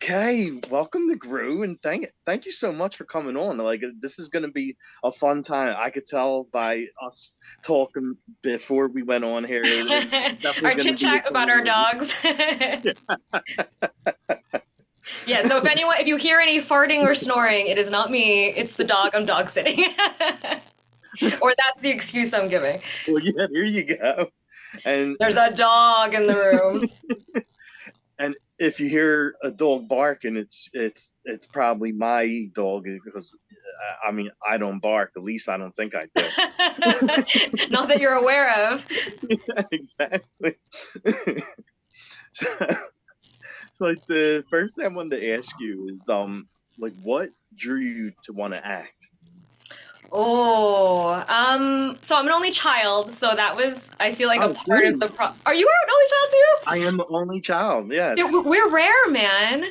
Okay, welcome to Grue, and thank you so much for coming on. Like this is going to be a fun time. I could tell by us talking before we went on here. It's definitely Our going to chit be a chat about fun our one. dogs. Yeah, so if you hear any farting or snoring, it is not me, it's the dog I'm dog sitting. Or that's the excuse I'm giving. Well, yeah, here you go. And There's a dog in the room. and if you hear a dog barking, it's probably my dog because I mean I don't bark. At least I don't think I do. Not that you're aware of. Yeah, exactly. So, so like the first thing I wanted to ask you is like what drew you to want to act? So I'm an only child, so that was, I feel like, a Oh, part of same. the Are you an only child too? I am the only child. Yeah, Yes, we're rare, man.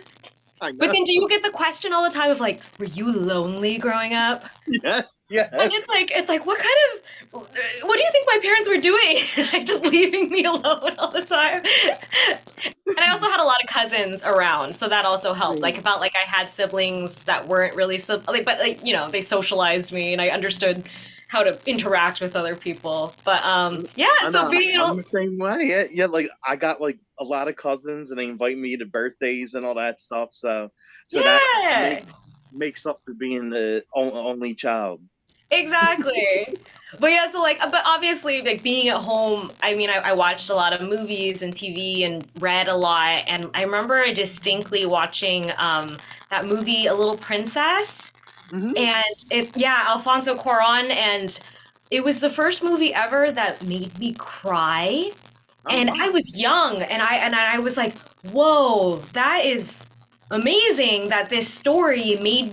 I But know. then do you get the question all the time of like, were you lonely growing up? Yes, And yes. it's like, what do you think my parents were doing? Like just leaving me alone all the time. And I also had a lot of cousins around, so that also helped. Like, it Same. felt like I had siblings that weren't really like, but like, they socialized me and I understood how to interact with other people. But yeah, I so know. being, I'm the same way. Yeah, yeah. Like I got like a lot of cousins, and they invite me to birthdays and all that stuff. So that yeah. makes up for being the only child. Exactly. But yeah, so like, but obviously, like being at home, I mean, I watched a lot of movies and TV and read a lot. And I remember distinctly watching that movie, A Little Princess. Hmm. And yeah, Alfonso Cuarón. And it was the first movie ever that made me cry. Oh And I wow. was young and I was like, whoa, that is amazing that this story moved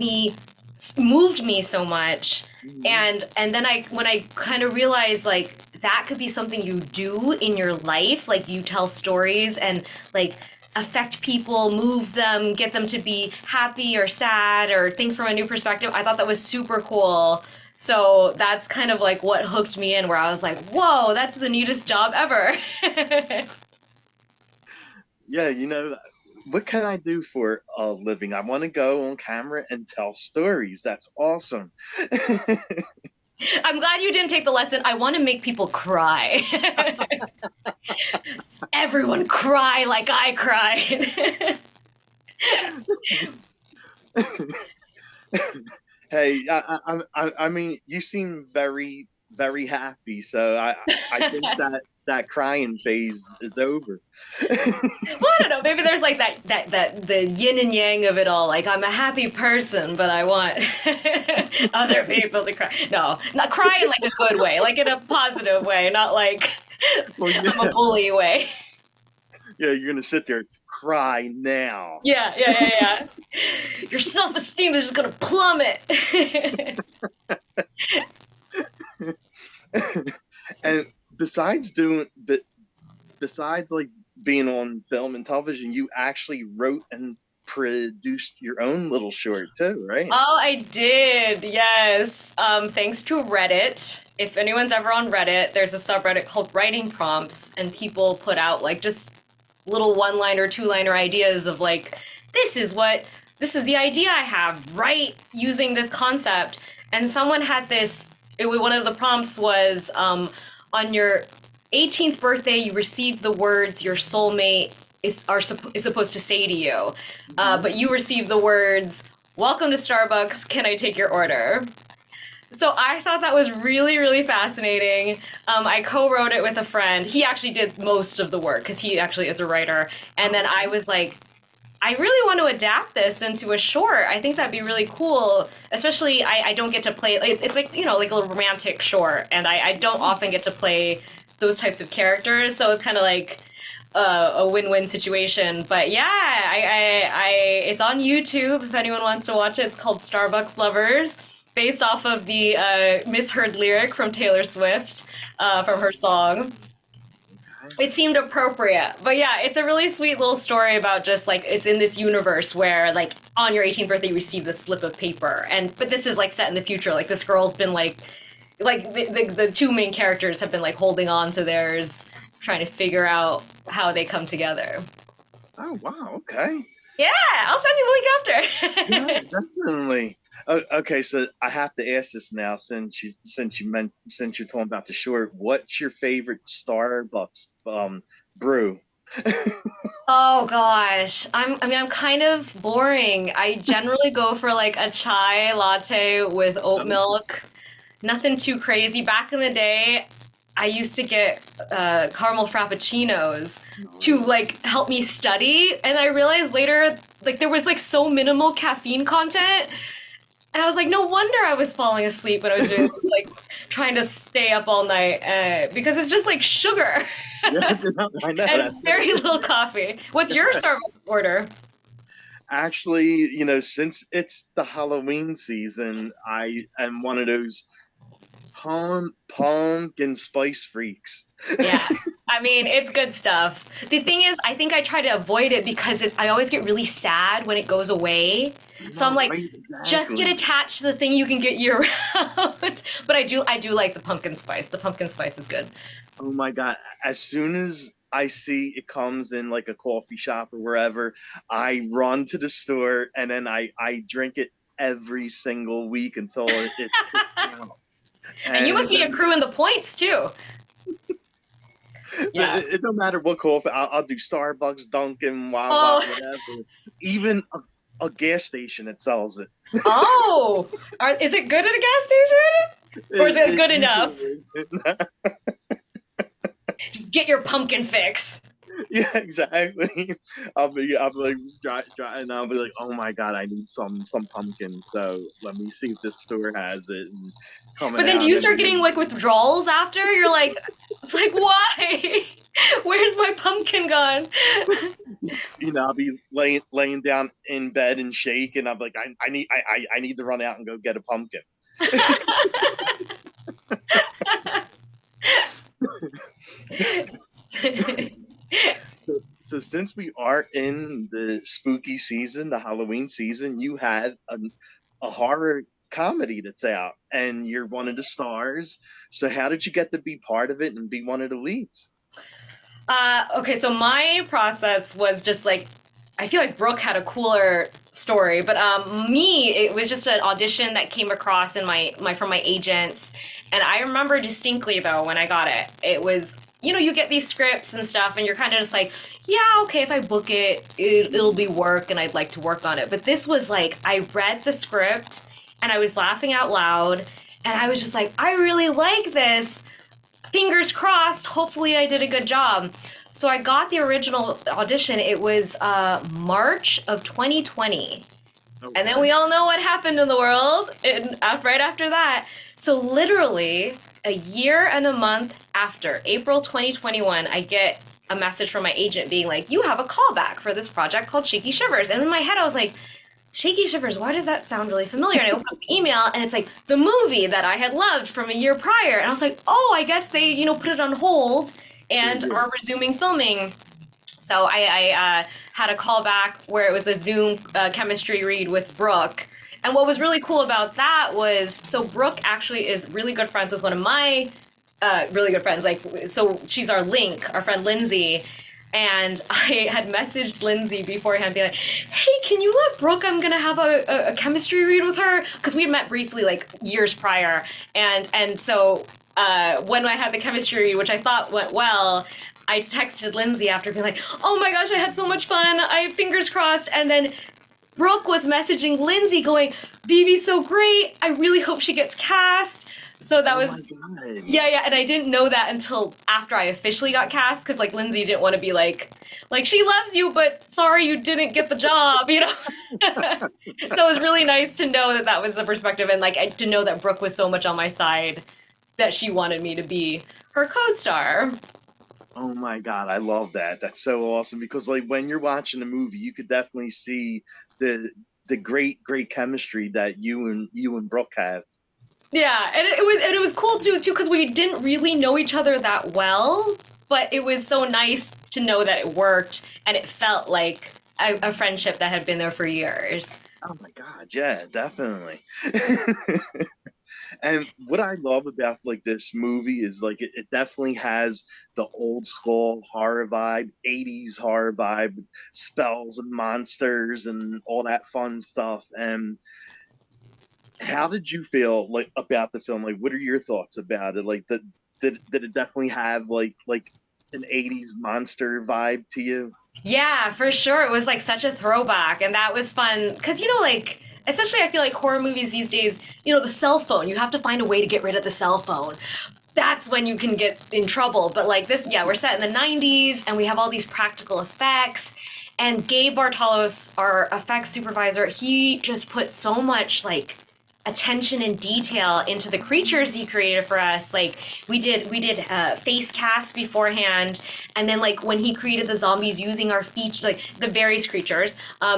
me so much. Hmm. And then when I kind of realized like that could be something you do in your life, like you tell stories and like affect people, move them, get them to be happy or sad or think from a new perspective. I thought that was super cool. So that's kind of like what hooked me in, where I was like, whoa, that's the neatest job ever. Yeah, what can I do for a living? I want to go on camera and tell stories. That's awesome. I'm glad you didn't take the lesson. I want to make people cry. Everyone cry like I cried. Hey, I mean, you seem very, very happy. So I think that crying phase is over. Well, I don't know. Maybe there's like that the yin and yang of it all. Like I'm a happy person, but I want other people to cry. No, not cry in like a good way, like in a positive way, not like Well, I'm a yeah, bully way. yeah, you're gonna sit there, cry now. Yeah, yeah, yeah, yeah. Your self-esteem is just gonna plummet. And besides doing, but besides like being on film and television, you actually wrote and produced your own little short too, right? Oh, I did. Yes. Thanks to Reddit. If anyone's ever on Reddit, there's a subreddit called Writing Prompts, and people put out like just little one-liner, two-liner ideas of like, this is what, this is the idea I have, right? Using this concept. And someone had this, one of the prompts was, on your 18th birthday, you received the words your soulmate is supposed to say to you. Mhm. But you received the words, welcome to Starbucks, can I take your order? So I thought that was really, really fascinating. I co-wrote it with a friend. He actually did most of the work because he actually is a writer. And then Oh, I was like, I really want to adapt this into a short. I think that'd be really cool. Especially, I don't get to play. It's like, like a little romantic short, and I don't okay. often get to play those types of characters. So it's kind of like a win-win situation. But yeah, it's on YouTube if anyone wants to watch it. It's called Starbucks Lovers, based off of the misheard lyric from Taylor Swift, from her song. Okay. It seemed appropriate. But yeah, it's a really sweet little story about just like it's in this universe where like on your 18th birthday you receive this slip of paper. And but this is like set in the future. Like this girl's been like the two main characters have been like holding on to theirs, trying to figure out how they come together. Oh wow, okay. Yeah, I'll send you the Yeah, link after. definitely. Okay, so I have to ask this now, since you're talking about the short. What's your favorite Starbucks brew? Oh gosh, I'm kind of boring. I generally go for like a chai latte with oat Okay. milk. Nothing too crazy. Back in the day, I used to get caramel frappuccinos to Nice. like help me study, and I realized later like there was like so minimal caffeine content, and I was like, no wonder I was falling asleep when I was doing this, like trying to stay up all night because it's just like sugar Yeah, I know and that's what very it little coffee. What's your is. Starbucks order? Actually, since it's the Halloween season, I am one of those pumpkin spice freaks. Yeah. I mean, it's good stuff. The thing is, I think I try to avoid it because I always get really sad when it goes away. I So I'm know, like, right? just get Exactly. attached to the thing you can get year round. But I do like the pumpkin spice. The pumpkin spice is good. Oh my God. As soon as I see it comes in like a coffee shop or wherever, I run to the store and then I drink it every single week until it's out. And you must And be then accruing the points too. Yeah. it don't matter what coffee, I'll do Starbucks, Dunkin', Wawa, Oh, whatever. Even a gas station that sells it. oh. Is it good at a gas station? Or is it It good usually enough? is. Just get your pumpkin fix. Yeah, exactly. I'll be like, and I'll be like, oh my God, I need some pumpkin. So let me see if this store has it, and coming But then do out, you and start getting then like withdrawals after? You're like, it's like, why? Where's my pumpkin gone? I'll be laying down in bed and shake, and I'm like, I need to run out and go get a pumpkin. So since we are in the spooky season, the Halloween season, you had a horror comedy that's out, and you're one of the stars. So how did you get to be part of it and be one of the leads? Okay, so my process was just like, I feel like Brooke had a cooler story, but me, it was just an audition that came across in my from my agents, and I remember distinctly though when I got it, it was you get these scripts and stuff, and you're kind of just like, yeah, okay, if I book it'll be work, and I'd like to work on it. But this was like, I read the script, and I was laughing out loud, and I was just like, I really like this, fingers crossed, hopefully I did a good job. So I got the original audition. It was March of 2020. And then Okay. we all know what happened in the world right after that. So literally a year and a month after, April 2021, I get a message from my agent being like, you have a callback for this project called Shaky Shivers. And in my head, I was like, Shaky Shivers, why does that sound really familiar? And I open up the email and it's like the movie that I had loved from a year prior. And I was like, oh, I guess they, put it on hold and Yeah. are resuming filming. So I had a call back where it was a Zoom chemistry read with Brooke. And what was really cool about that was, so Brooke actually is really good friends with one of my really good friends. Like, so she's our link, our friend Lindsay. And I had messaged Lindsay beforehand, being like, "Hey, can you let Brooke? I'm gonna have a chemistry read with her because we had met briefly like years prior, and so when I had the chemistry read, which I thought went well, I texted Lindsay after being like, "Oh my gosh, I had so much fun. I fingers crossed." And then Brooke was messaging Lindsay going, "VyVy's so great. I really hope she gets cast." So that Oh was, my God. yeah, yeah, and I didn't know that until after I officially got cast because like Lindsay didn't want to be like she loves you, but sorry you didn't get the job. So it was really nice to know that that was the perspective, and like to know that Brooke was so much on my side that she wanted me to be her co-star. Oh my God, I love that. That's so awesome because like when you're watching the movie, you could definitely see the great chemistry that you and Brooke have. Yeah, and it was cool too because we didn't really know each other that well, but it was so nice to know that it worked and it felt like a friendship that had been there for years. Oh my God, yeah, definitely. And what I love about like this movie is like it definitely has the old school horror vibe, 80s horror vibe, spells and monsters and all that fun stuff. And how did you feel like about the film? Like, what are your thoughts about it? Like, did it definitely have like an 80s monster vibe to you? Yeah, for sure. It was like such a throwback, and that was fun because like especially I feel like horror movies these days, the cell phone, you have to find a way to get rid of the cell phone. That's when you can get in trouble. But like this, yeah, we're set in the 90s and we have all these practical effects. And Gabe Bartalos, our effects supervisor, he just put so much like attention and detail into the creatures he created for us. Like we did face casts beforehand, and then like when he created the zombies using our feature, like the various creatures,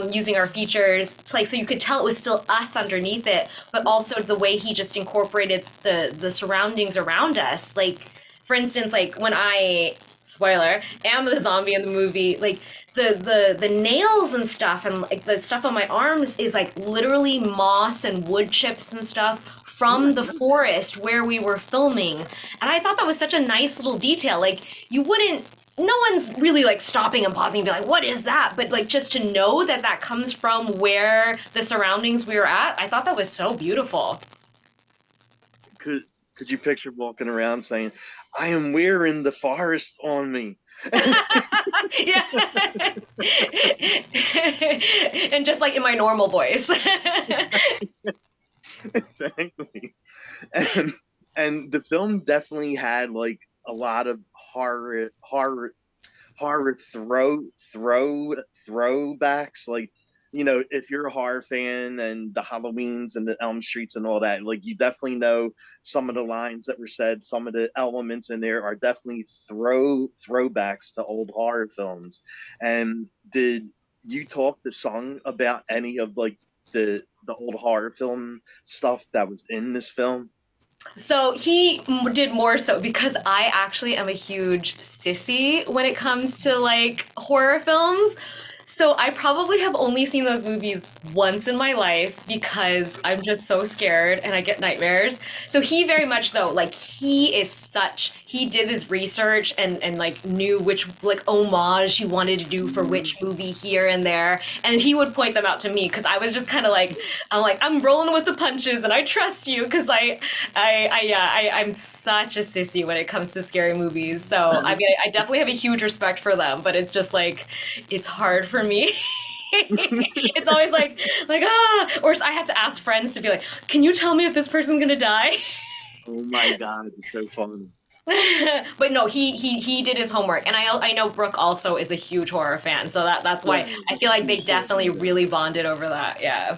using our features, it's like so you could tell it was still us underneath it, but also the way he just incorporated the surroundings around us. Like for instance, like when I spoiler am the zombie in the movie, like the nails and stuff and like the stuff on my arms is like literally moss and wood chips and stuff Oh from my the god. forest where we were filming. And I thought that was such a nice little detail. Like you wouldn't no one's really like stopping and pausing and be like, what is that? But like just to know that that comes from where the surroundings we were at, I thought that was so beautiful. Could could you picture walking around saying, "I am wearing the forest on me"? Yeah. And just like in my normal voice. Exactly. And and the film definitely had like a lot of horror throwbacks. Like, if you're a horror fan and the Halloweens and the Elm Streets and all that, like you definitely know some of the lines that were said, some of the elements in there are definitely throwbacks to old horror films. And did you talk to Sung about any of like the old horror film stuff that was in this film? So he did more so because I actually am a huge sissy when it comes to like horror films. So I probably have only seen those movies once in my life because I'm just so scared and I get nightmares. So he very much though, like he did his research and like knew which like homage he wanted to do for which movie here and there. And he would point them out to me because I was just kind of like, I'm rolling with the punches and I trust you because I'm such a sissy when it comes to scary movies. So I mean, I definitely have a huge respect for them, but it's just like it's hard for me. It's always like or I have to ask friends to be like, can you tell me if this person's gonna die? Oh my god, it's so funny. But no, he did his homework, and I know Brooke also is a huge horror fan, so that's why Oh, I feel like they huge horror definitely fan. really bonded over that. Yeah.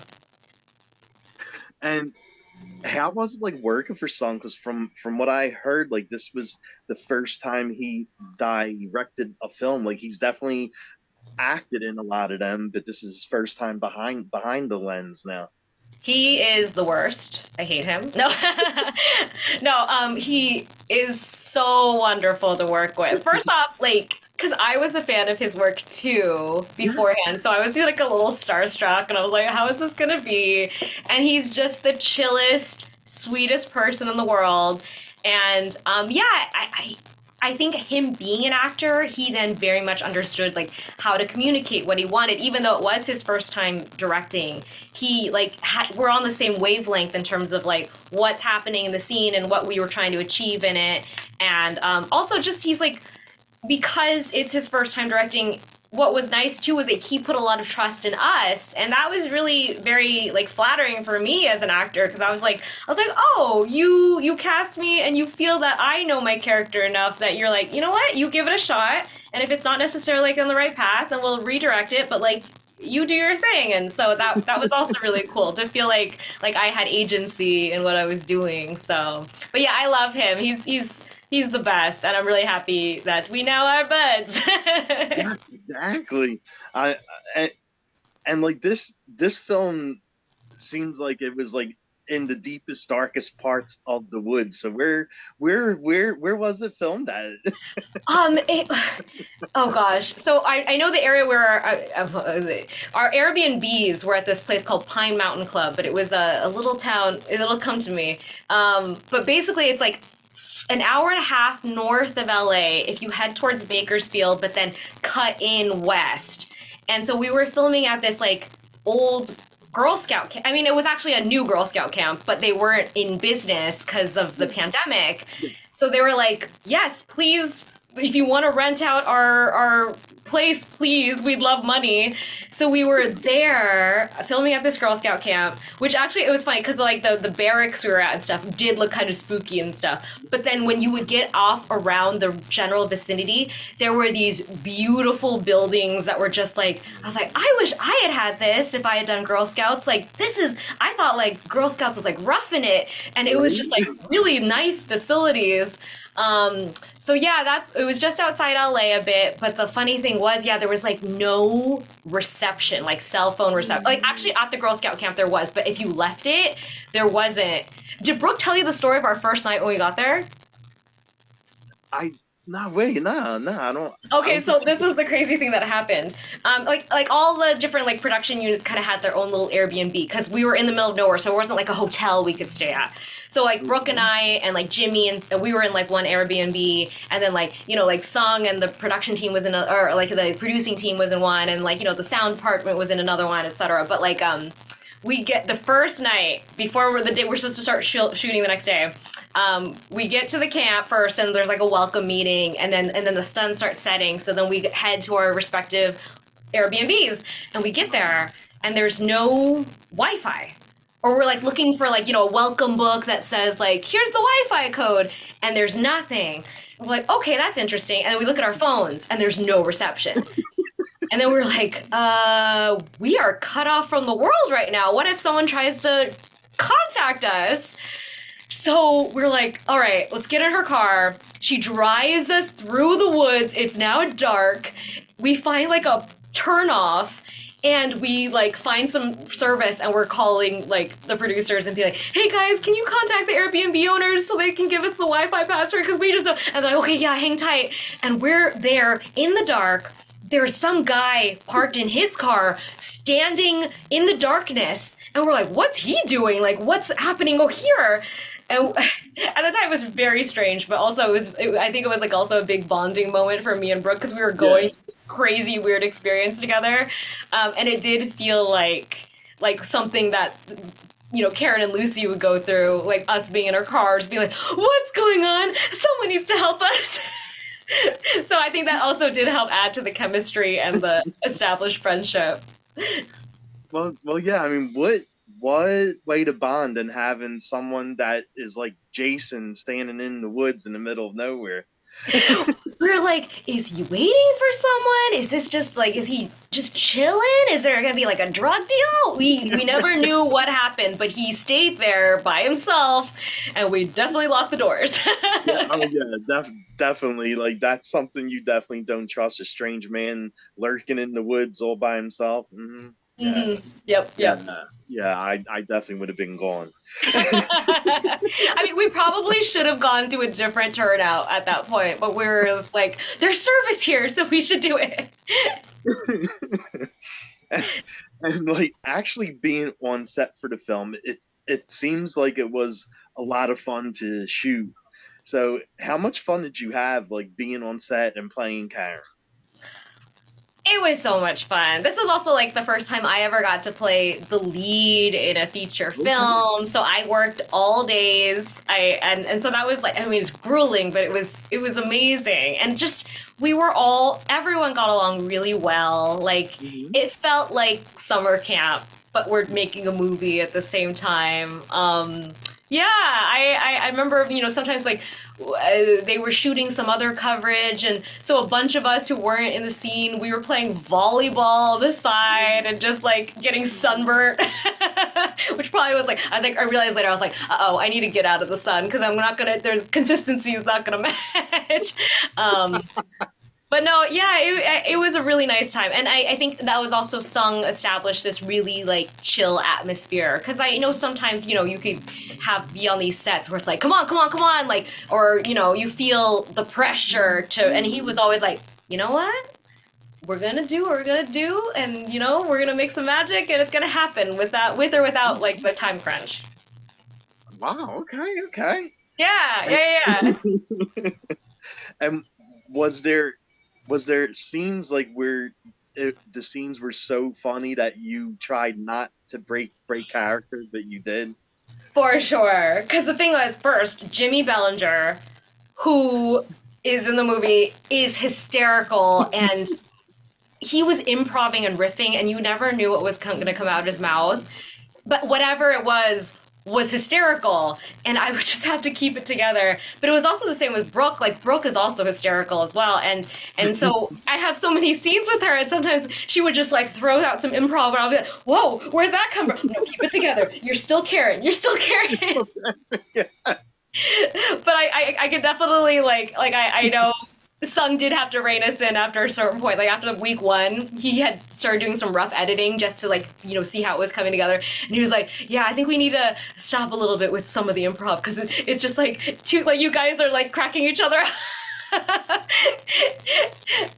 And how was it like working for Sung? Because from what I heard, like this was the first time he directed a film. Like he's definitely acted in a lot of them, but this is his first time behind the lens now. He is the worst. I hate him. No, no. He is so wonderful to work with. First off, like, because I was a fan of his work too beforehand, so I was like a little starstruck, and I was like, "How is this gonna be?" And he's just the chillest, sweetest person in the world. And yeah, I think him being an actor, he then very much understood like how to communicate what he wanted, even though it was his first time directing. He like we're on the same wavelength in terms of like what's happening in the scene and what we were trying to achieve in it. And also just he's like because it's his first time directing, what was nice too was that he put a lot of trust in us, and that was really very like flattering for me as an actor because I was like, oh, you cast me and you feel that I know my character enough that you're like, you know what, you give it a shot, and if it's not necessarily like on the right path, then we'll redirect it, but like you do your thing. And so that was also really cool to feel like I had agency in what I was doing. So but yeah, I love him. He's the best, and I'm really happy that we now are buds. Yes, exactly. I and, and like this film seems like it was like in the deepest, darkest parts of the woods. So where was it filmed at? It, oh gosh. So I know the area where our Airbnbs were at this place called Pine Mountain Club, but it was a little town. It'll come to me. But basically, it's like an hour and a half north of LA if you head towards Bakersfield, but then cut in west. And so we were filming at this like old Girl Scout camp. I mean, it was actually a new Girl Scout camp, but they weren't in business because of the pandemic. So they were like, yes, please, if you want to rent out our place, please, we'd love money. So we were there filming at this Girl Scout camp, which actually, it was funny because like the barracks we were at and stuff did look kind of spooky and stuff. But then when you would get off around the general vicinity, there were these beautiful buildings that were just like, I was like, I wish I had this if I had done Girl Scouts. Like, I thought like Girl Scouts was like roughing it, and it was just like really nice facilities. So yeah, it was just outside LA a bit, but the funny thing was, yeah, there was like no reception, like cell phone reception. Like actually at the Girl Scout camp there was, but if you left it, there wasn't. Did Brooke tell you the story of our first night when we got there? No way, no, I don't. Okay, so this is the crazy thing that happened. Like all the different like production units kind of had their own little Airbnb because we were in the middle of nowhere, so it wasn't like a hotel we could stay at. So like Brooke and I and like Jimmy and we were in like one Airbnb, and then like like Sung and the production team was in or like the producing team was in one, and like the sound department was in another one, etc. But like we get the first night before the day we're supposed to start shooting the next day. We get to the camp first, and there's like a welcome meeting, and then the sun starts setting. So then we head to our respective Airbnbs, and we get there, and there's no Wi-Fi. Or we're like looking for like a welcome book that says like here's the Wi-Fi code, and there's nothing. We're like, okay, that's interesting. And then we look at our phones, and there's no reception. And then we're like, we are cut off from the world right now. What if someone tries to contact us? So we're like, all right, let's get in her car. She drives us through the woods. It's now dark. We find like a turnoff, and we like find some service, and we're calling like the producers and be like, hey guys, can you contact the Airbnb owners so they can give us the Wi-Fi password? Because we just don't. And they're like, okay, yeah, hang tight. And we're there in the dark. There's some guy parked in his car, standing in the darkness, and we're like, what's he doing? Like, what's happening over here? And at the time, it was very strange, but also I think it was like also a big bonding moment for me and Brooke because we were going through this crazy, weird experience together, and it did feel like something that Karen and Lucy would go through, like us being in our cars, being like, "What's going on? Someone needs to help us." So I think that also did help add to the chemistry and the established friendship. Well, yeah. I mean, what way to bond than having someone that is like Jason standing in the woods in the middle of nowhere? We're like, is he waiting for someone? Is this just like, is he just chilling? Is there gonna be like a drug deal? We never knew what happened, but he stayed there by himself, and we definitely locked the doors. Definitely. Like that's something you definitely don't trust, a strange man lurking in the woods all by himself. Mm-hmm. Yeah. Mm-hmm. Yep. Yeah, I definitely would have been gone. I mean, we probably should have gone to a different turnout at that point, but we were just like, there's service here, so we should do it. And like actually being on set for the film, it seems like it was a lot of fun to shoot. So how much fun did you have like being on set and playing Karen? It was so much fun. This was also like the first time I ever got to play the lead in a feature film. So I worked all days. And so that was like, I mean, it was grueling, but it was amazing. And just everyone got along really well. Like it felt like summer camp, but we're making a movie at the same time. Yeah, I remember, sometimes like they were shooting some other coverage, and so a bunch of us who weren't in the scene, we were playing volleyball on the side and just like getting sunburnt, which probably was like, I realized later, I was like, uh-oh, I need to get out of the sun because their consistency is not gonna match. But no, yeah, it was a really nice time. And I think that was also Sung established this really like chill atmosphere. Cause I know sometimes, you could be on these sets where it's like, come on, come on, come on. Like, or, you feel the pressure and he was always like, you know what? We're gonna do what we're gonna do, and we're gonna make some magic, and it's gonna happen with or without like the time crunch. Wow. Okay. Okay. Yeah, And, yeah, and was there scenes like where the scenes were so funny that you tried not to break character, but you did? for sure. Because the thing was, first, Jimmy Bellinger, who is in the movie, is hysterical, and he was improvising and riffing, and you never knew what was going to come out of his mouth. But whatever it was hysterical, and I would just have to keep it together. But it was also the same with Brooke. Like, Brooke is also hysterical as well, and so I have so many scenes with her, and sometimes she would just like throw out some improv, and I'll be like, "Whoa, where'd that come from?" No, keep it together. You're still Karen. You're still Karen. Yeah. But I could definitely I know Sung did have to rein us in after a certain point. Like after week 1, he had started doing some rough editing just to see how it was coming together. And he was like, "Yeah, I think we need to stop a little bit with some of the improv because it's just you guys are like cracking each other up."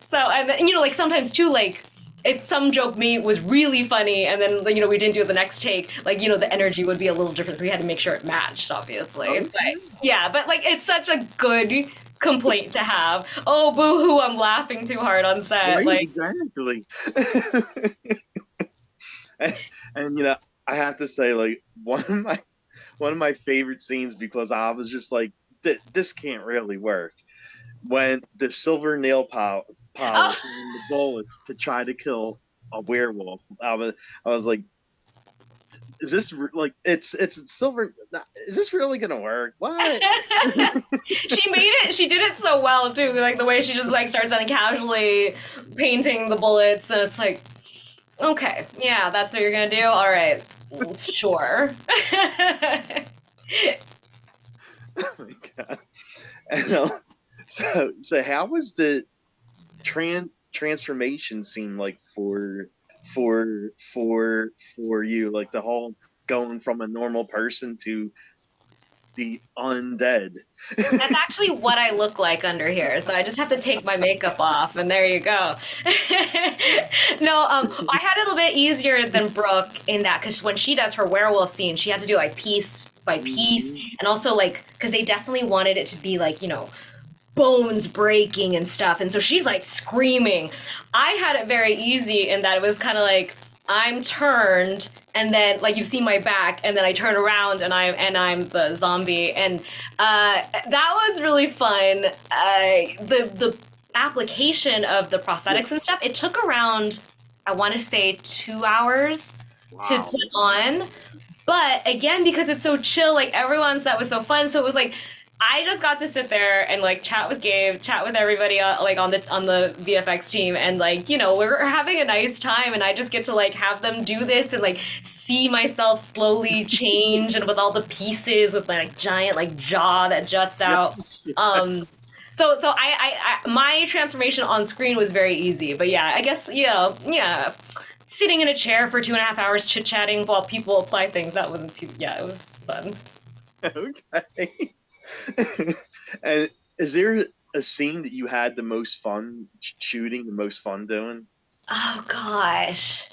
So and then, sometimes too if some joke was really funny and then we didn't do it the next take, the energy would be a little different, so we had to make sure it matched, obviously. Okay. But yeah, but it's such a good complaint to have. Oh, boo-hoo, I'm laughing too hard on set. Right, exactly. and I have to say, like, one of my favorite scenes, because I was just like, this can't really work, when the silver nail polish and the bullets to try to kill a werewolf. I was like, is this like it's silver? Is this really gonna work? What? She did it so well too, like the way she just starts on casually painting the bullets, and it's like, okay, yeah, that's what you're gonna do, all right, sure. Oh my god! And, so how was the transformation scene like for you, like the whole going from a normal person to the undead? That's actually what I look like under here, so I just have to take my makeup off, and there you go. No, I had it a little bit easier than Brooke in that, because when she does her werewolf scene, she had to do piece by piece, and also because they definitely wanted it to be bones breaking and stuff, and so she's screaming. I had it very easy in that it was kind of I'm turned, and then you see my back, and then I turn around, and I'm the zombie, and that was really fun. The application of the prosthetics and stuff, it took around, I want to say, 2 hours to put on. But again, because it's so chill, everyone's that was so fun. So it was I just got to sit there and chat with Gabe, chat with everybody on the VFX team, and we're having a nice time, and I just get to have them do this and see myself slowly change, and with all the pieces with my giant jaw that juts out. So I my transformation on screen was very easy, but yeah, I guess yeah. Sitting in a chair for 2.5 hours chit chatting while people apply things, that wasn't too. Yeah, it was fun. Okay. And is there a scene that you had the most fun shooting, the most fun doing? Oh gosh.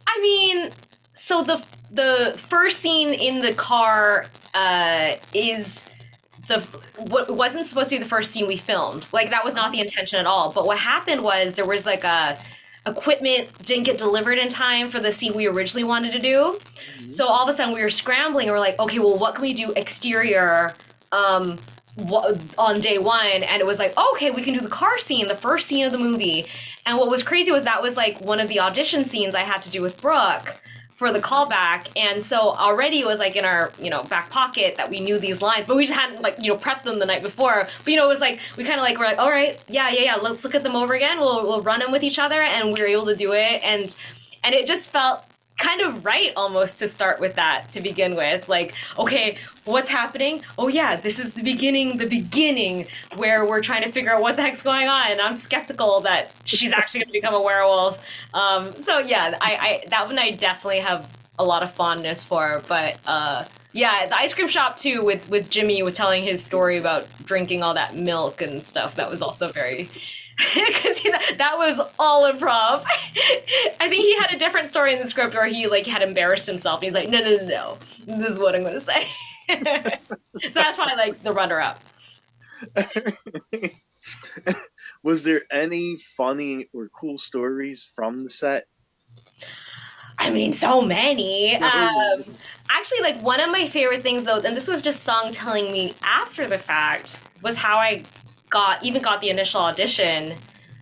I mean, so the first scene in the car is what wasn't supposed to be the first scene we filmed. That was not the intention at all. But what happened was there was a equipment didn't get delivered in time for the scene we originally wanted to do. Mm-hmm. So all of a sudden we were scrambling. We're like, okay, well, what can we do exterior on day 1? And it was okay, we can do the car scene, the first scene of the movie. And what was crazy was that was one of the audition scenes I had to do with Brooke for the callback, and so already it was in our back pocket that we knew these lines, but we just hadn't prepped them the night before. But it was we kind of we're all right, yeah, let's look at them over again, we'll run them with each other, and we were able to do it, and it just felt kind of right almost to start with that to begin with. Like, okay, what's happening? Oh yeah, this is the beginning where we're trying to figure out what the heck's going on. And I'm skeptical that she's actually going to become a werewolf. So yeah, I that one I definitely have a lot of fondness for. But yeah, the ice cream shop too, with Jimmy, with telling his story about drinking all that milk and stuff. That was also very, because that was all improv. I think he had a different story in the script where he like had embarrassed himself. He's like, no, this is what I'm going to say. So that's probably like the runner-up. Was there any funny or cool stories from the set? I mean, so many. Actually, like one of my favorite things though, and this was just Song telling me after the fact, was how I got the initial audition.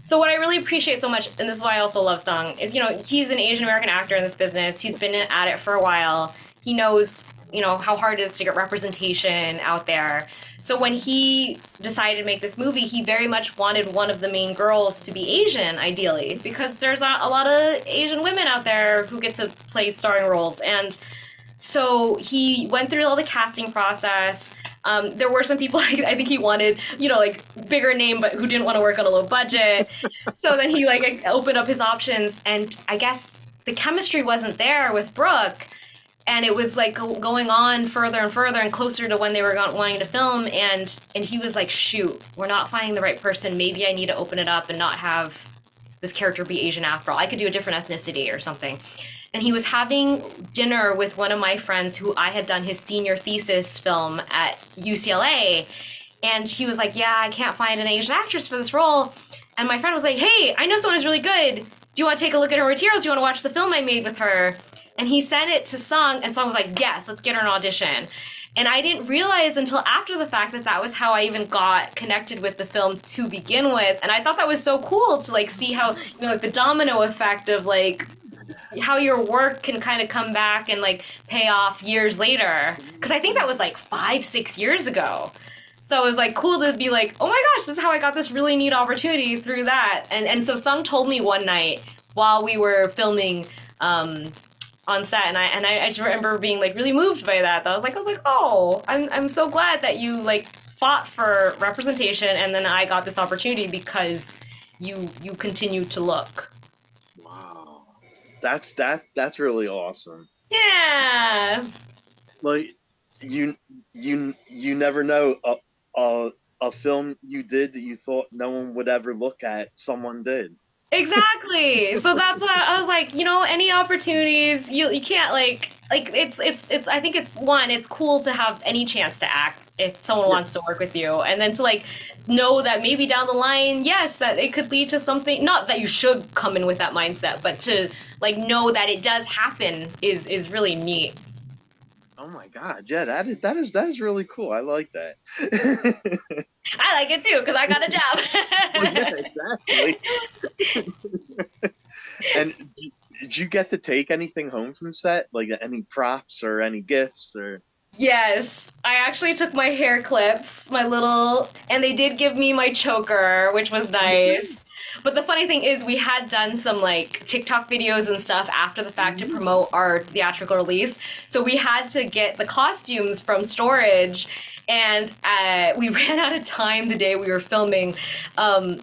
So what I really appreciate so much, and this is why I also love Song, is he's an Asian American actor in this business. He's been at it for a while. He knows how hard it is to get representation out there. So when he decided to make this movie, he very much wanted one of the main girls to be Asian, ideally, because there's a lot of Asian women out there who get to play starring roles. And so he went through all the casting process. There were some people I think he wanted, like bigger name, but who didn't want to work on a low budget. So then he like opened up his options, and I guess the chemistry wasn't there with Brooke. And it was like going on further and further and closer to when they were wanting to film. And he was like, shoot, we're not finding the right person. Maybe I need to open it up and not have this character be Asian after all. I could do a different ethnicity or something. And he was having dinner with one of my friends who I had done his senior thesis film at UCLA. And he was like, yeah, I can't find an Asian actress for this role. And my friend was like, hey, I know someone who's really good. Do you want to take a look at her materials? Do you want to watch the film I made with her? And he sent it to Sung, and Sung was like, yes, let's get her an audition. And I didn't realize until after the fact that was how I even got connected with the film to begin with. And I thought that was so cool to like see how, like the domino effect of like how your work can kind of come back and like pay off years later. Because I think that was like 5-6 years ago. So it was like cool to be like, oh my gosh, this is how I got this really neat opportunity through that. And so Sung told me one night while we were filming on set, and I just remember being like really moved by that. I was like, oh, I'm so glad that you like fought for representation, and then I got this opportunity because you continue to look. Wow, that's really awesome. Yeah. Like you never know a film you did that you thought no one would ever look at, someone did. Exactly. So that's why I was like, any opportunities, you can't like it's I think it's cool to have any chance to act if someone wants to work with you, and then to like know that maybe down the line, yes, that it could lead to something, not that you should come in with that mindset, but to like know that it does happen is really neat. Oh my God, yeah, that is really cool. I like that. I like it too because I got a job. Well, yeah, exactly. And did you get to take anything home from set, like any props or any gifts or? Yes, I actually took my hair clips, and they did give me my choker, which was nice. But the funny thing is we had done some like TikTok videos and stuff after the fact to promote our theatrical release. So we had to get the costumes from storage, and we ran out of time the day we were filming. This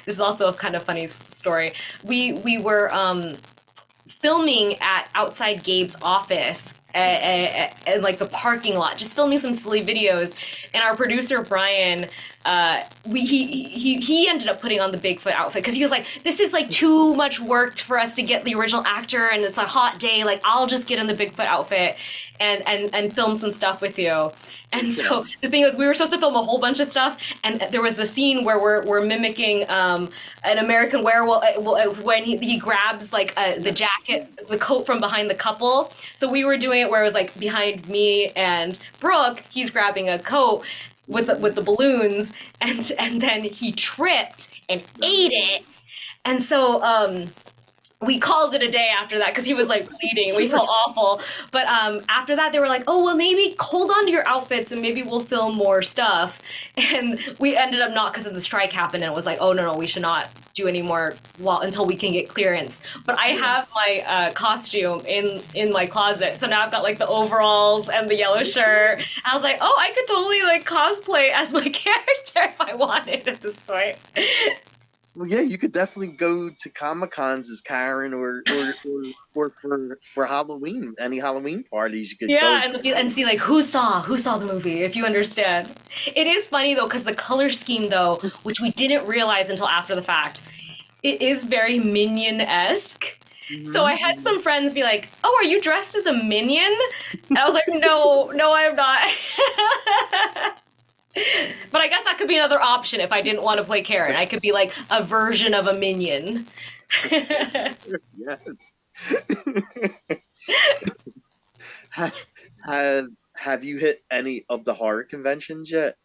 is also a kind of funny story. We were filming outside Gabe's office and like the parking lot, just filming some silly videos. And our producer Brian, he ended up putting on the Bigfoot outfit because he was like, this is like too much work for us to get the original actor, and it's a hot day, like I'll just get in the Bigfoot outfit and film some stuff with you. And so the thing was, we were supposed to film a whole bunch of stuff, and there was a scene where we're mimicking an American werewolf when he grabs like the jacket, the coat from behind the couple. So we were doing it where it was like behind me and Brooke, he's grabbing a coat with the balloons, and then he tripped and ate it. And so we called it a day after that because he was like bleeding. We felt awful. But after that, they were like, oh, well, maybe hold on to your outfits and maybe we'll film more stuff. And we ended up not because of the strike happened and it was like, oh, no, we should not do any more until we can get clearance. But I have my costume in my closet. So now I've got like the overalls and the yellow shirt. I was like, oh, I could totally like cosplay as my character if I wanted at this point. Well, yeah, you could definitely go to Comic Cons as Karen, or for Halloween, any Halloween parties you could go Yeah, as and see like who saw the movie, if you understand. It is funny though, because the color scheme though, which we didn't realize until after the fact, it is very Minion-esque. So I had some friends be like, "Oh, are you dressed as a minion?" And I was like, "No, no, I'm not." But I guess that could be another option if I didn't want to play Karen. I could be like a version of a minion. Yes. have have you hit any of the horror conventions yet?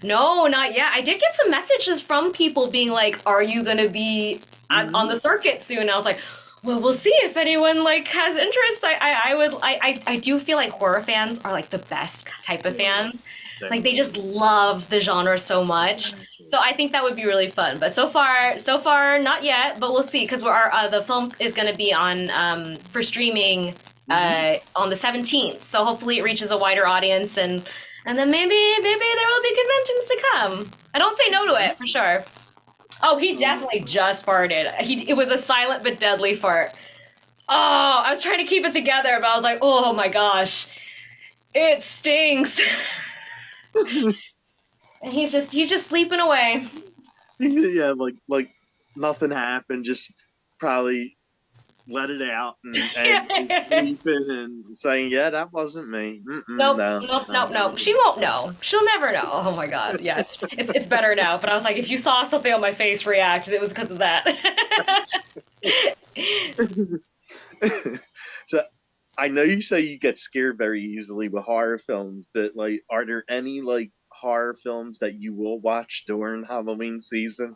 No, not yet. I did get some messages from people being like, "Are you gonna be on the circuit soon?" And I was like, "Well, we'll see if anyone like has interest." I do feel like horror fans are like the best type of fans. Like they just love the genre so much. So I think that would be really fun. But so far, not yet. But we'll see because the film is going to be on for streaming on the 17th. So hopefully it reaches a wider audience and then maybe there will be conventions to come. I don't say no to it for sure. Oh, he definitely just farted. It was a silent but deadly fart. Oh, I was trying to keep it together, but I was like, oh my gosh, it stinks. And he's just sleeping away. Yeah, like nothing happened. Just probably let it out and sleeping and saying, "Yeah, that wasn't me." Nope, No, nope, no. nope, nope. She won't know. She'll never know. Oh my god. Yeah, it's better now. But I was like, if you saw something on my face react, it was because of that. So I know you say you get scared very easily with horror films, but like, are there any like horror films that you will watch during Halloween season?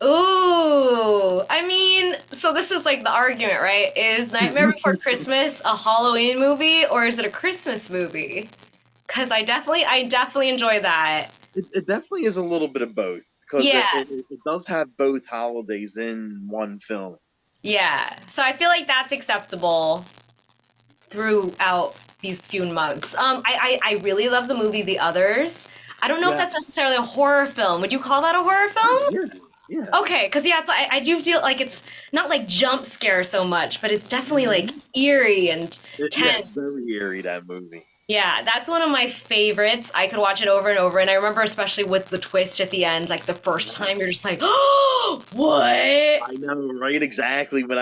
Ooh, I mean, so this is like the argument, right? Is Nightmare Before Christmas a Halloween movie or is it a Christmas movie? Because I definitely enjoy that. It definitely is a little bit of both because Yeah, it does have both holidays in one film. yeah. So I feel like that's acceptable throughout these few months. I really love the movie The Others. I don't know if that's Yes. necessarily a horror film. Would you call that a horror Oh, film? yeah. Yeah. Okay, because yeah, I do feel like it's not like jump scare so much, but it's definitely like Mhm. eerie and Yeah, tense. it's very eerie, that movie. Yeah, that's one of my favorites. I could watch it over and over, and I remember especially with the twist at the end, like the first time you're just like, oh, what? I know, right? Exactly. When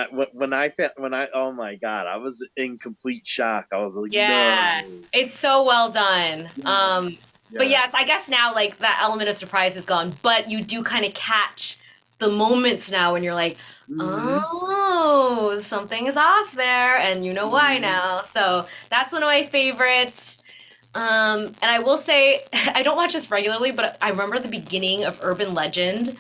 I oh my God, I was in complete shock. I was like, Yeah, no. it's so well done. Yeah. But Yeah. yes, I guess now like that element of surprise is gone, but you do kind of catch the moments now when you're like, Hmm. oh, something is off there, and you know why Hmm. now. So that's one of my favorites. And I will say, I don't watch this regularly, but I remember the beginning of Urban Legend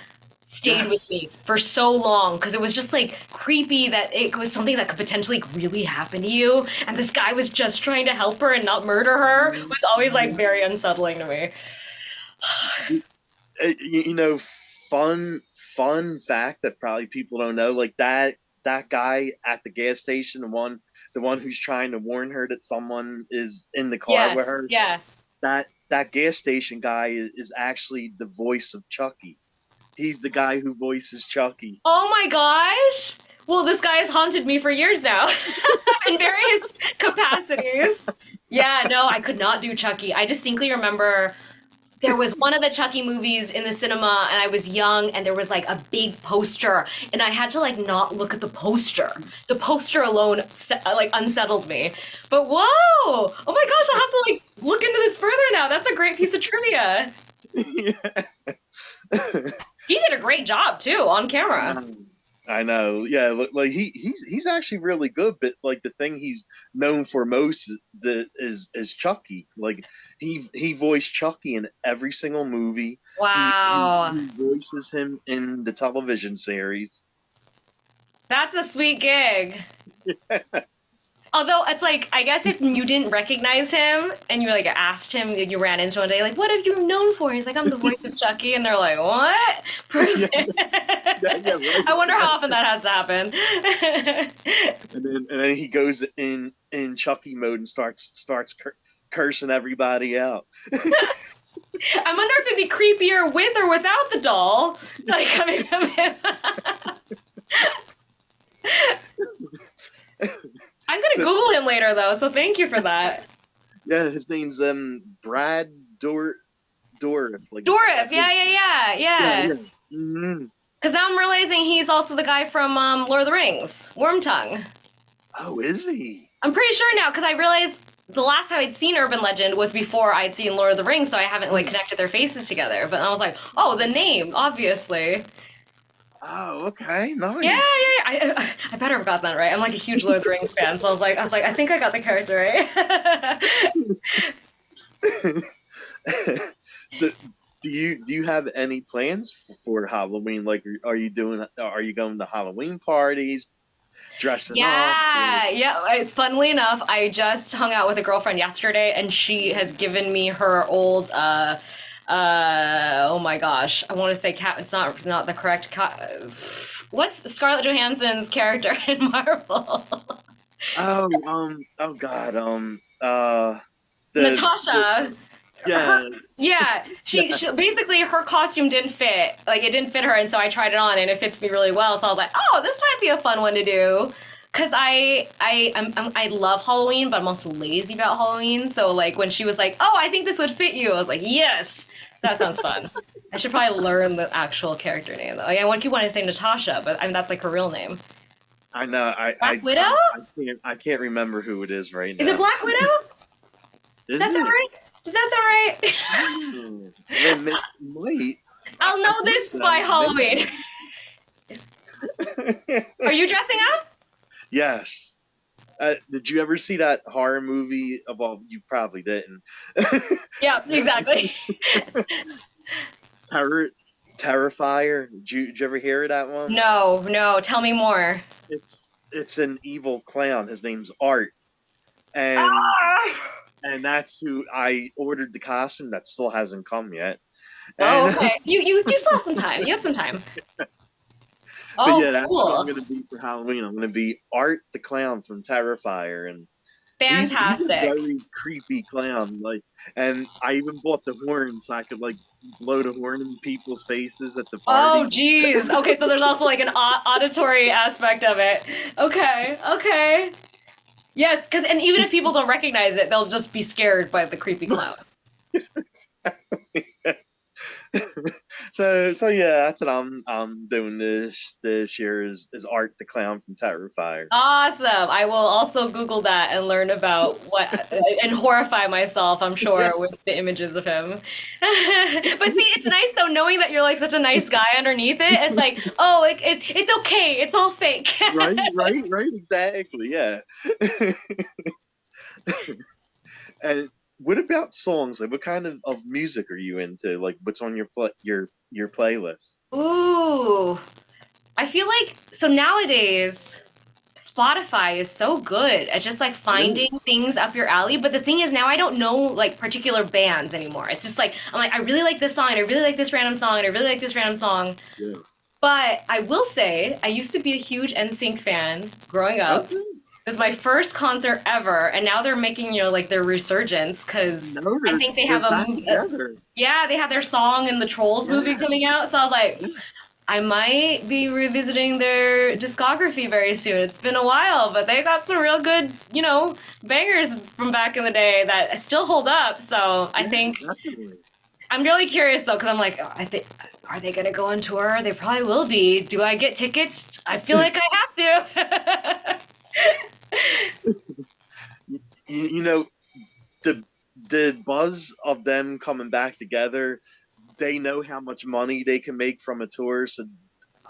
stayed with Yes. me for so long because it was just like creepy that it was something that could potentially really happen to you, and this guy was just trying to help her and not murder her was always like Mhm. very unsettling to me. You know, fun fact that probably people don't know, like that guy at the gas station, the one who's trying to warn her that someone is in the car Yeah, with her, yeah. that gas station guy is actually the voice of Chucky. He's the guy who voices Chucky. Oh my gosh. Well, this guy has haunted me for years now in various capacities. Yeah, no, I could not do Chucky. I distinctly remember there was one of the Chucky movies in the cinema and I was young and there was like a big poster and I had to like not look at the poster. The poster alone like unsettled me. But whoa! Oh my gosh, I'll have to like look into this further now. That's a great piece of trivia. Yeah. He did a great job too on camera. I know. Yeah, like he's actually really good, but like the thing he's known for most is Chucky. Like he voiced Chucky in every single movie. He Wow. he voices him in the television series. That's a sweet gig. Although it's like, I guess if you didn't recognize him and you like asked him, you ran into one day, like, what have you known for? He's like, I'm the voice of Chucky, and they're like, what? Prove Yeah, yeah, right. I wonder how often that has to happen. And then he goes in Chucky mode and starts cursing everybody out. I wonder if it'd be creepier with or without the doll. Like, I mean, I'm gonna So, Google him later though, so thank you for that. yeah, his name's Brad Dourif. Like Dorif, yeah, yeah, yeah, yeah, yeah. yeah. Hmm. Because now I'm realizing he's also the guy from Lord of the Rings, Wormtongue. Oh, is he? I'm pretty sure now, because I realized the last time I'd seen Urban Legend was before I'd seen Lord of the Rings, so I haven't like connected their faces together. But I was like, oh, the name, obviously. Oh, okay, Yeah, nice. yeah, yeah. I better have got that right. I'm like a huge Lord of the Rings fan, so I think I got the character right. So, do you have any plans for Halloween? Like, are you going to Halloween parties, dressing up? Or... Yeah, yeah. Funnily enough, I just hung out with a girlfriend yesterday, and she has given me her old oh my gosh, I want to say cat. It's not the correct cat. What's Scarlett Johansson's character in Marvel? Oh God, the Natasha. yeah, Yeah, yeah, she basically her costume didn't fit. Like it didn't fit her, and so I tried it on, and it fits me really well. So I was like, oh, this might be a fun one to do. Cause I love Halloween, but I'm also lazy about Halloween. So like when she was like, oh, I think this would fit you, I was like, yes, that sounds fun. I should probably learn the actual character name though. Like, I keep wanting to say Natasha, but I mean that's like her real name. I know. Black Widow? I can't remember who it is right Is it now. Black Widow? Does Is that sound it? right? Does that sound right? Wait, I'll I know think this so. by Halloween. Are you dressing up? Yes. Did you ever see that horror movie? Well, you probably didn't. Yeah, exactly. Terror, Terrifier. Did you ever hear of that one? No, no, tell me more. It's an evil clown. His name's Art, and Ah! and that's who I ordered the costume. That still hasn't come yet. Oh, And okay. You still have some time. You have some time. but Oh, yeah, that's who I'm cool. gonna be for Halloween. I'm gonna be Art the clown from Terrifier, and he's a Fantastic. very creepy clown. Like, and I even bought the horn so I could like blow the horn in people's faces at the Oh, party. geez. Okay, so there's also like an auditory aspect of it. Okay, okay. Yes, because and even if people don't recognize it, they'll just be scared by the creepy clown. So yeah, that's what I'm doing this year is Art the clown from Terrifier. Awesome. I will also Google that and learn about what and horrify myself, I'm Yeah, sure, with the images of him. But see, it's nice though knowing that you're like such a nice guy underneath it. It's like, oh, like it's okay. It's all fake. right, exactly, yeah. And what about songs? Like, what kind of music are you into? Like, what's on your playlist? Ooh. I feel like so nowadays Spotify is so good at just like Really? finding things up your alley. But the thing is now I don't know like particular bands anymore. It's just like I'm like I really like this song and I really like this random song and I really like this random song. Yeah. But I will say I used to be a huge NSYNC fan growing up. Okay. It was my first concert ever, and now they're making like their resurgence because No, I think they they're have a back movie. together. Yeah, they have their song in the Trolls movie Yeah. coming out. So I was like, Yeah. I might be revisiting their discography very soon. It's been a while, but they got some real good, bangers from back in the day that still hold up. So I Yeah, think definitely. I'm really curious though, because I'm like, oh, I think are they gonna go on tour? They probably will be. Do I get tickets? I feel like I have to. You know, the the buzz of them coming back together, they know how much money they can make from a tour, so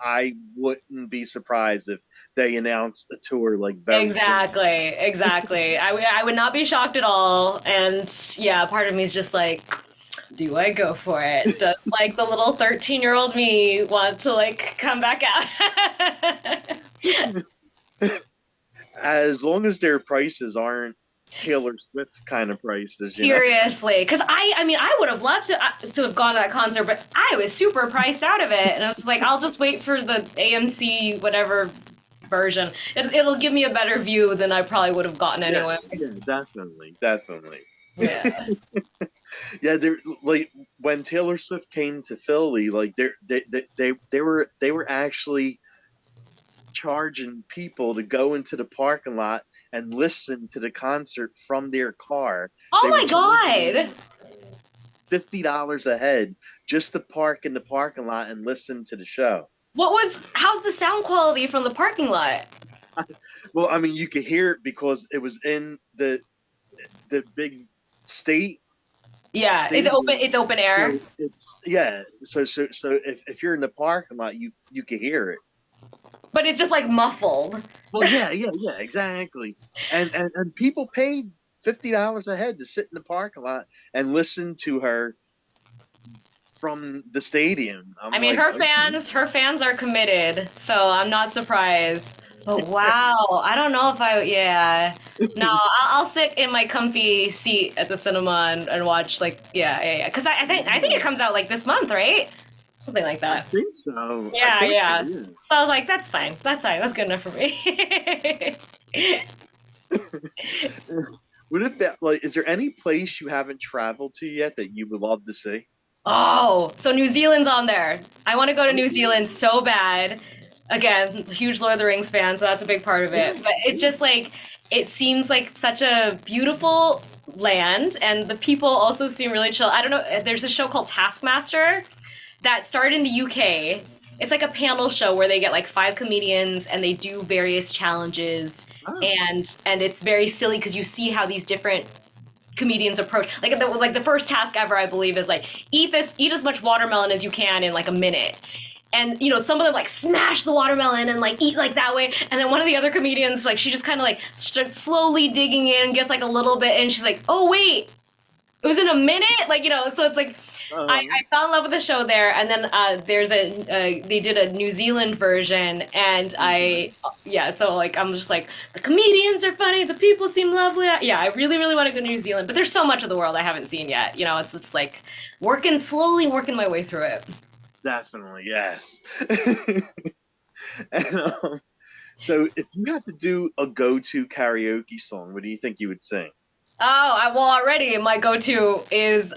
I wouldn't be surprised if they announced a tour like very soon. Exactly, exactly. I would not be shocked at all. And yeah, part of me is just like, do I go for it? Does like the little 13-year-old me want to like come back out? As long as their prices aren't Taylor Swift kind of prices, you know. Seriously, because I mean, I would have loved to have gone to that concert, but I was super priced out of it, and I was like, I'll just wait for the AMC whatever version. It'll give me a better view than I probably would have gotten Yeah, anyway. yeah, definitely, definitely. Yeah. Yeah, they're like when Taylor Swift came to Philly, like they were actually charging people to go into the parking lot and listen to the concert from their car. Oh They were my charging God. them $50 a head just to park in the parking lot and listen to the show. How's the sound quality from the parking lot? Well, I mean, you could hear it because it was in the big state Yeah, stadium. it's open air. So it's yeah. So if you're in the parking lot, you can hear it. But it's just like muffled. Well, yeah, yeah, yeah, exactly. And people paid $50 a head to sit in the parking lot and listen to her from the stadium. I I'm mean, like, okay. her fans are committed, so I'm not surprised. But wow, I don't know if yeah. No, I'll sit in my comfy seat at the cinema and watch like, yeah. Because I think it comes out like this month, right? Something like I that. think so. I Yeah, think so. yeah. Yeah. So I was like, that's fine. That's fine. That's good enough for me. Would it be like? Is there any place you haven't traveled to yet that you would love to see? Oh, so New Zealand's on there. I want to go to New Okay. Zealand so bad. Again, huge Lord of the Rings fan, so that's a big part of Yeah. it. But it's Yeah. just like, it seems like such a beautiful land, and the people also seem really chill. I don't know, there's a show called Taskmaster that started in the UK. It's like a panel show where they get like five comedians and they do various challenges, Oh. and it's very silly because you see how these different comedians approach like the first task ever, I believe, is like eat as much watermelon as you can in like a minute. And some of them like smash the watermelon and like eat like that way, and then one of the other comedians, like, she just kind of like starts slowly digging in, gets like a little bit, and she's like, oh wait, it was in a minute, like, so it's like I fell in love with the show there, and then they did a New Zealand version, and Okay. so like I'm just like, the comedians are funny, the people seem lovely. Yeah, I really really want to go to New Zealand, but there's so much of the world I haven't seen yet. It's just like slowly working my way through it. Definitely, yes. And, so, if you had to do a go-to karaoke song, what do you think you would sing? Well, already my go-to is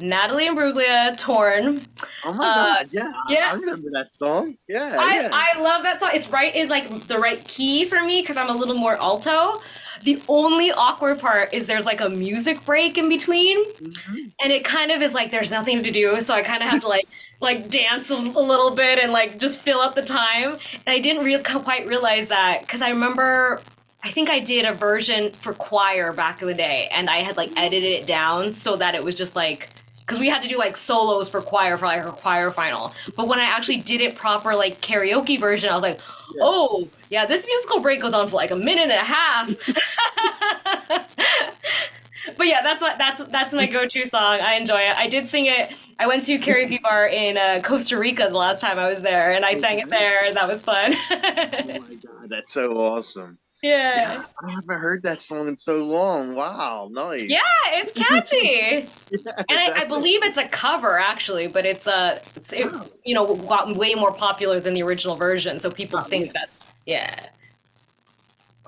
Natalie Imbruglia, "Torn." Oh my Uh, God, yeah, I yeah, remember that song. Yeah, I yeah. I love that song. It's like the right key for me because I'm a little more alto. The only awkward part is there's like a music break in between, Hmm. and it kind of is like there's nothing to do, so I kind of have to like dance a little bit and like just fill up the time. And I didn't quite realize that because I remember I think I did a version for choir back in the day, and I had like edited it down so that it was just like, because we had to do like solos for choir for like our choir final. But when I actually did it proper, like karaoke version, I was like, Yeah. oh yeah, this musical break goes on for like a minute and a half. But yeah, that's my go-to song. I enjoy it. I did sing it. I went to a karaoke bar in Costa Rica the last time I was there, and I sang it Okay. there, and that was fun. Oh my God, that's so awesome. Yeah. Yeah, I haven't heard that song in so long. Wow, Yeah, nice. it's catchy. Yeah, And I believe definitely. it's a cover actually, but it Oh, got way more popular than the original version, so people oh yeah. think that, yeah.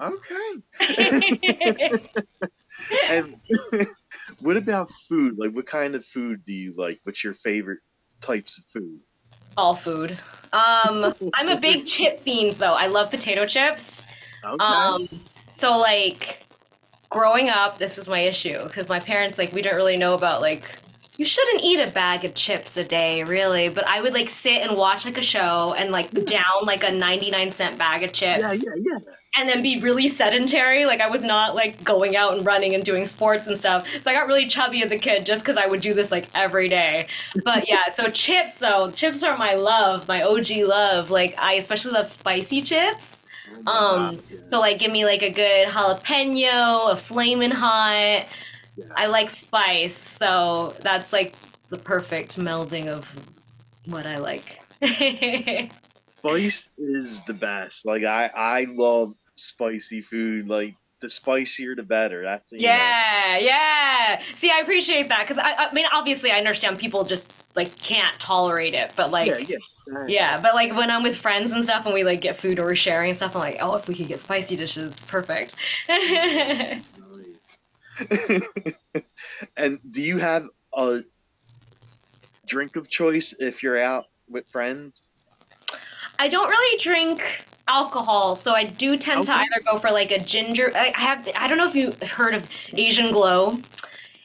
Okay. And what about food? Like, what kind of food do you like? What's your favorite types of food? All food. I'm a big chip fiend though. I love potato chips. Okay. Um, so like growing up, this was my issue because my parents, like, we didn't really know about like, you shouldn't eat a bag of chips a day, really. But I would like sit and watch like a show and like Yeah, down like a 99-cent bag of yeah, chips yeah, yeah. and then be really sedentary. Like, I was not like going out and running and doing sports and stuff. So I got really chubby as a kid just because I would do this like every day. But yeah, so chips though, chips are my love, my OG love. Like, I especially love spicy chips. Oh my God, Um, so like yes. give me like a good jalapeno, a flaming hot. I Yes. like spice, so that's like the perfect melding of what I like. Spice is the best. Like I love spicy food. Like the spicier the better. That's Yeah, yeah. See, I appreciate that because I mean, obviously, I understand people just like can't tolerate it, but Yeah, like, yeah. Exactly. yeah, but like when I'm with friends and stuff and we like get food or we're sharing stuff, I'm like, oh, if we could get spicy dishes, perfect. Nice, nice. And do you have a drink of choice if you're out with friends? I don't really drink alcohol, so I do tend to Okay. either go for like a ginger. I don't know if you've heard of Asian Glow.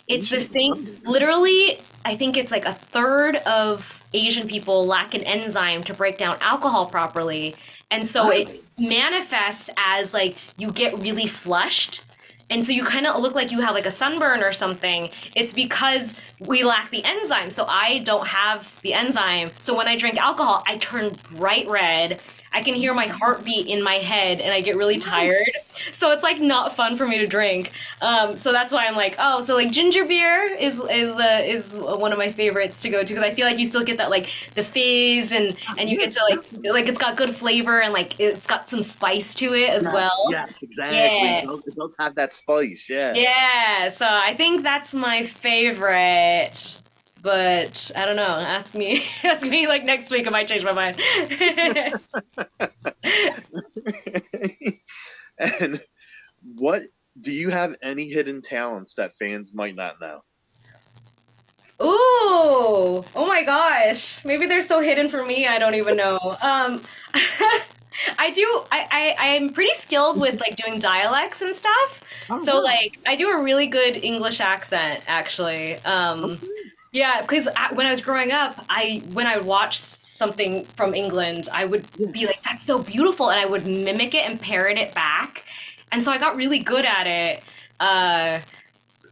It's this Asian thing, Glow. literally, I think it's like a third of Asian people lack an enzyme to break down alcohol properly. And so Oh, it manifests as like you get really flushed. And so you kind of look like you have like a sunburn or something. It's because we lack the enzyme. So I don't have the enzyme. So when I drink alcohol, I turn bright red. I can hear my heartbeat in my head and I get really tired. So it's like not fun for me to drink. So that's why I'm like, oh, so like ginger beer is one of my favorites to go to because I feel like you still get that like the fizz and you yeah. get to like it's got good flavor and like it's got some spice to it as Yes, well. yes, exactly. Yeah. It does have that spice. Yeah. Yeah, so I think that's my favorite. But I don't know. Ask me, ask me like next week. I might change my mind. And what do you have any hidden talents that fans might not know? Ooh, oh my gosh. Maybe they're so hidden for me, I don't even know. I'm pretty skilled with like doing dialects and stuff. Oh So wow. like I do a really good English accent actually. Okay. Yeah, because when I was growing up, when I would watch something from England, I would Yeah. be like, "That's so beautiful," and I would mimic it and parrot it back, and so I got really good at it. Uh,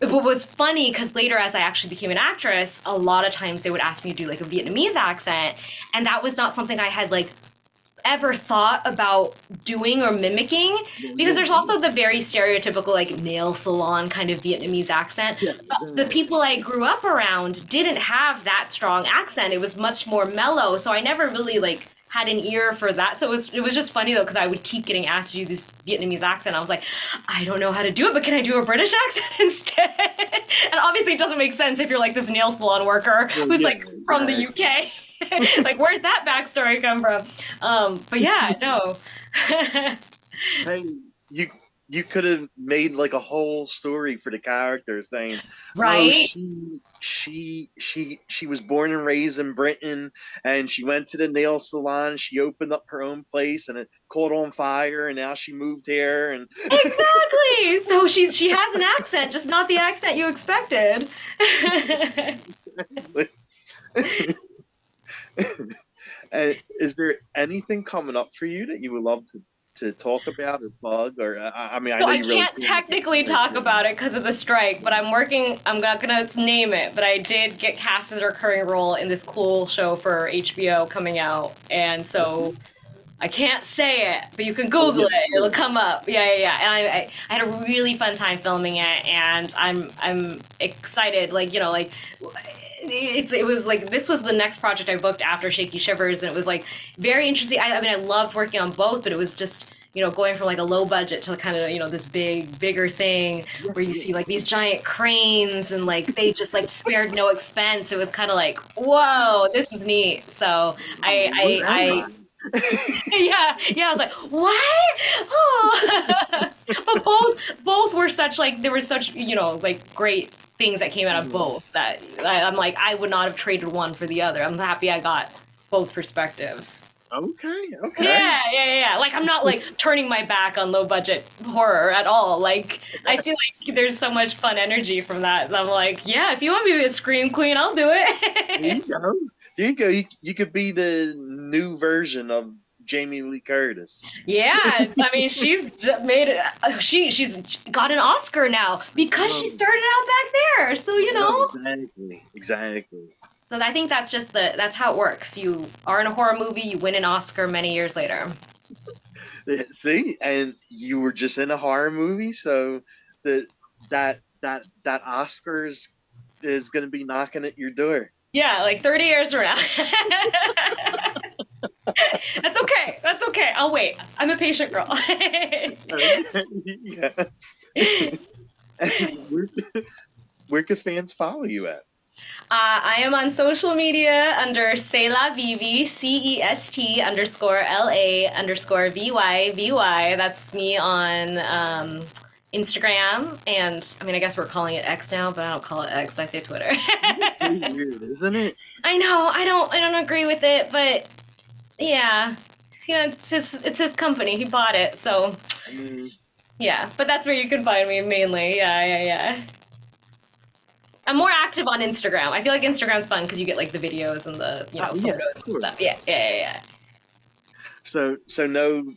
what was funny because later, as I actually became an actress, a lot of times they would ask me to do like a Vietnamese accent, and that was not something I had like ever thought about doing or mimicking Well, because yeah. there's also the very stereotypical like nail salon kind of Vietnamese accent. Yeah. But the Exactly. people I grew up around didn't have that strong accent. It was much more mellow, so I never really like had an ear for that. So it was just funny though because I would keep getting asked to do this Vietnamese accent. I was like, I don't know how to do it, but can I do a British accent instead? And obviously it doesn't make sense if you're like this nail salon worker Well, who's yeah. like from the Exactly. UK. Like where's that backstory come from? But yeah, no. Hey, you you could have made like a whole story for the character saying, "Oh, Right? she was born and raised in Britain, and she went to the nail salon. She opened up her own place, and it caught on fire, and now she moved here." And Exactly. So she has an accent, just not the accent you expected. is there anything coming up for you that you would love to talk about or plug? Or I mean, I So know I you really can't can't at this technically point. talk about it because of the strike, but I'm working. I'm not gonna name it, but I did get cast as a recurring role in this cool show for HBO coming out, and so I can't say it, but you can Oh Google yeah, it. It'll come please. up. Yeah, yeah, yeah. And I had a really fun time filming it, and I'm excited. Like like it was like this was the next project I booked after Shaky Shivers, and it was like very interesting. I mean, I loved working on both, but it was just going from like a low budget to kind of this bigger thing Yeah, where you yeah. see like these giant cranes and like they just like spared no expense. It was kind of like whoa, this is neat. So Oh, where am I I? yeah, yeah. I was like, what? Oh. But both were such like there were such like great things that came out of Mhm. both that I'm like I would not have traded one for the other. I'm happy I got both perspectives. Okay, okay. Yeah, yeah, yeah, yeah. Like I'm not like turning my back on low budget horror at all. Like I feel like there's so much fun energy from that. I'm like, yeah, if you want me to be a scream queen, I'll do There it. you go. There you go. You could be the new version of Jamie Lee Curtis. Yeah, I mean, made it. She's got an Oscar now because she Oh, started out back there. So no, exactly, exactly. So I think that's how it works. You are in a horror movie, you win an Oscar many years later. See, and you were just in a horror movie, so the that Oscars is going to be knocking at your door. Yeah, like 30 years from now. That's okay. That's okay. I'll wait. I'm a patient girl. Okay, yeah. And where can fans follow you at? I am on social media under C'est La Vivi, CEST_LA_VY. That's me on Instagram, and I mean, I guess we're calling it X now, but I don't call it X. I say Twitter. It's so weird, isn't it? I know. I don't agree with it, but yeah, yeah. It's his company. He bought it, so I mean, yeah. But that's where you can find me mainly. Yeah, yeah, yeah. I'm more active on Instagram. I feel like Instagram's fun because you get like the videos and the oh yeah, photos of and course. stuff. Yeah, yeah, yeah, yeah. So no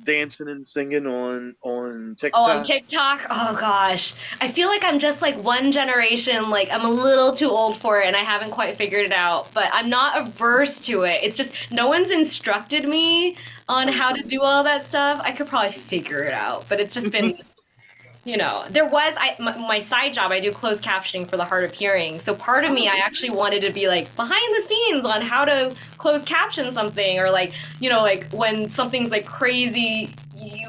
dancing and singing on Oh, on TikTok. TikTok? Oh gosh. I feel like I'm just like one generation, like I'm a little too old for it and I haven't quite figured it out, but I'm not averse to it. It's just no one's instructed me on how to Okay. do all that stuff. I could probably figure it out, but it's just been there was my side job. I do closed captioning for the hard of hearing. So part of me, I Oh, actually wanted to be like behind the scenes on how to close caption something, or like like when something's like crazy.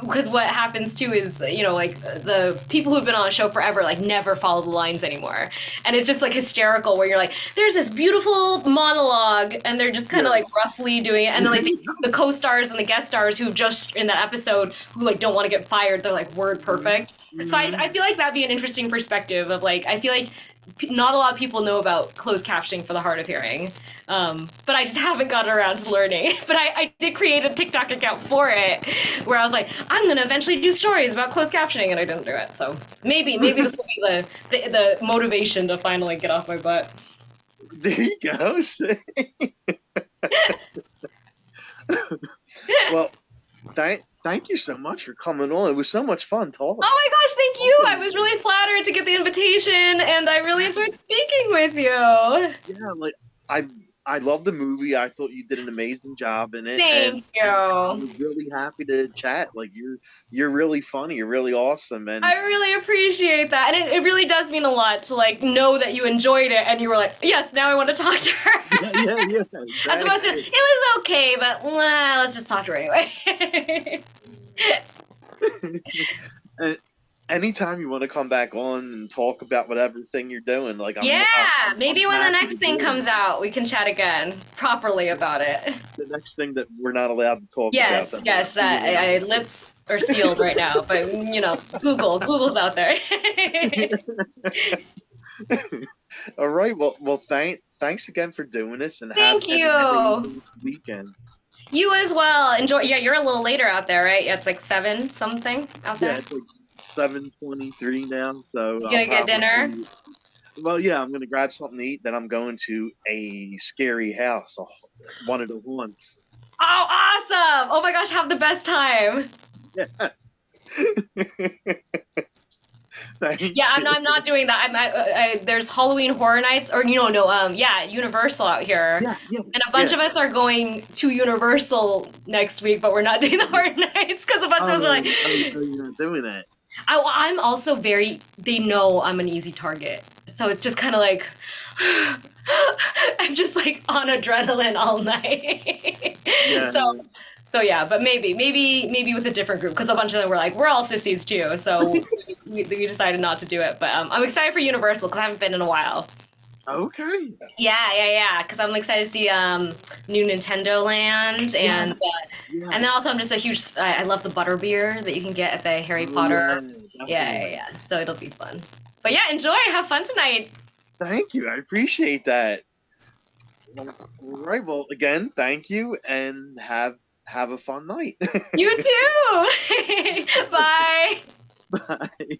Because what happens too is like the people who've been on the show forever like never follow the lines anymore, and it's just like hysterical where you're like, there's this beautiful monologue, and they're just kind of yeah. like roughly doing it, and then like the co-stars and the guest stars who just in that episode who like don't want to get fired, they're like word perfect. So I Mhm. feel like that'd be an interesting perspective of like, I feel like not a lot of people know about closed captioning for the hard of hearing. But I just haven't gotten around to learning. But I did create a TikTok account for it where I was like, I'm going to eventually do stories about closed captioning, and I didn't do it. So maybe this will be the motivation to finally get off my butt. There you go. Well, thank you so much for coming on. It was so much fun Oh my gosh, thank you. I talking was to you. really flattered to get the invitation, and I really enjoyed speaking with you. Yeah, like I I love the movie. I thought you did an amazing job in it, and Thank I you. was really happy to chat. Like you're really funny. You're really awesome, and I really appreciate that. And it really does mean a lot to like know that you enjoyed it and you were like, yes, now I want to talk to her. yeah, As opposed to, exactly. it was okay, but let's just talk to her anyway. And anytime you want to come back on and talk about whatever thing you're doing, like Yeah, I'm maybe when the happy to next thing do comes it. out, we can chat again properly about it. The next thing that we're not allowed to talk about, Yes, that yes, we I lips are sealed right now, but Google's out there. All right. Well, thanks again for doing this, and have Thank an you. amazing weekend. You as well. Enjoy. Yeah, you're a little later out there, right? Yeah, it's like 7 something out Yeah, there. it's like 7:23 now, so You I'll gonna get dinner? probably. Well, yeah, I'm gonna grab something to eat. Then I'm going to a scary house, one of the haunts. Oh, awesome! Oh my gosh, have the best time. Yeah. Thank Yeah, you. I'm not doing that. There's Halloween Horror Nights, or no, yeah, Universal out here, Yeah, yeah, and a bunch yeah. of us are going to Universal next week, but we're not doing the Horror Nights because a bunch of us are like, You're not doing that. I'm also very. They know I'm an easy target, so it's just kind of like. I'm just like on adrenaline all night. Yeah, so so yeah, but maybe with a different group because a bunch of them were like, we're all sissies too. So we decided not to do it. But I'm excited for Universal because I haven't been in a while. okay. Yeah. Because I'm excited to see new Nintendo Land Yes, and then also yes. I'm just a huge. I love the butterbeer that you can get at the Harry Oh yeah, Potter. definitely. Yeah. So it'll be fun. But yeah, enjoy. Have fun tonight. Thank you. I appreciate that. Well, all right. Well, again, thank you, and have a fun night. You too. Bye. Bye.